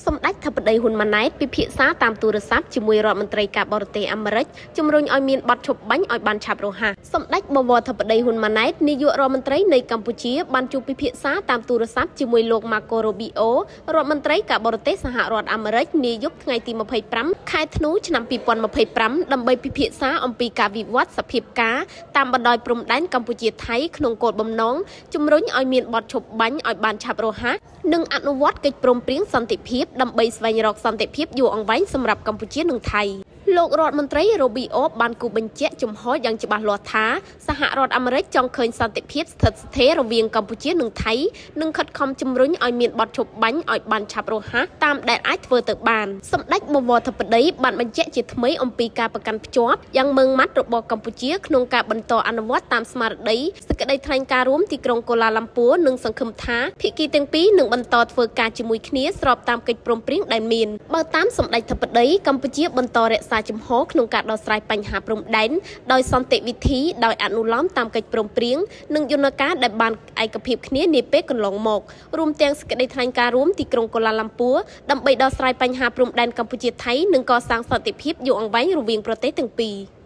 សម្ដេចធិបតីហ៊ុនម៉ាណែតពិភាក្សាតាមទូរស័ព្ទជាមួយរដ្ឋមន្ត្រីការបរទេសអាមេរិកជំរុញឲ្យមានបទឈប់បាញ់ឲ្យបានឆាប់រហ័សសម្ដេចបវរធិបតីហ៊ុនម៉ាណែតនាយករដ្ឋមន្ត្រីនៃកម្ពុជាបានជួបពិភាក្សាតាមទូរស័ព្ទជាមួយលោក Marco Rubio រដ្ឋមន្ត្រីការបរទេសសហរដ្ឋអាមេរិកនាយប់ថ្ងៃទី25ខែធ្នូឆ្នាំ2025ដើម្បីពិភាក្សាអំពីការវិវត្តសភាពការតាមបណ្ដោយព្រំដែនកម្ពុជាថៃក្នុងគោលបំណងជំរុញឲ្យមានបទឈប់បាញ់ឲ្យបានឆាប់រហ័សនិងអនុវត្តកិច្ចព្រមព្រៀងសន្តិភាពដើម្បីស្វែងរកសន្តិភាពយូរអង្វែងសម្រាប់កម្ពុជានិងថៃលោករដ្ឋមន្ត្រី Rubio បានគូបញ្ជាក់ចំហយ៉ាងច្បាស់លាស់ថាសហរដ្ឋអាមេរិកចង់ឃើញសន្តិភាពស្ថិតស្ថេររវាងកម្ពុជានិងថៃនិងខិតខំជំរុញឲ្យមានបទឈប់បាញ់ឲ្យបានឆាប់រហ័សតាមដែលអាចធ្វើទៅបានសម្ដេចបវរធិបតីបានបញ្ជាក់ជាថ្មីអំពីការប្រកាន់ភ្ជាប់យ៉ាងម៉ឺងម៉ាត់របស់កម្ពុជាក្នុងការបន្តអនុវត្តតាមស្មារតីសេចក្តីថ្លែងការណ៍រួមទីក្រុងកូឡាឡាំពួរនិងសង្ឃឹមថាភាគីទាំងពីរនឹងបន្តធ្វើការជាមួយគ្នាស្របតាមកិច្ចព្រមព្រៀងដែលមានបើតាមសម្ដេចធិបតីកម្ពុជាបន្តរក្សាជំហរក្នុងការដោះស្រាយបញ្ហាព្រំដែនដោយសន្តិវិធីដោយអនុលោមតាមកិច្ចព្រមព្រៀងនិងយន្តការដែលបានឯកភាពគ្នានាពេលកន្លងមករួមទាំងសេចក្តីថ្លែងការណ៍រួមទីក្រុងកូឡាឡាំពួរដើម្បីដោះស្រាយបញ្ហាព្រំដែនកម្ពុជាថៃនិងកសាងសន្តិភាពយូរអង្វែងរវាងប្រទេសទាំងពីរ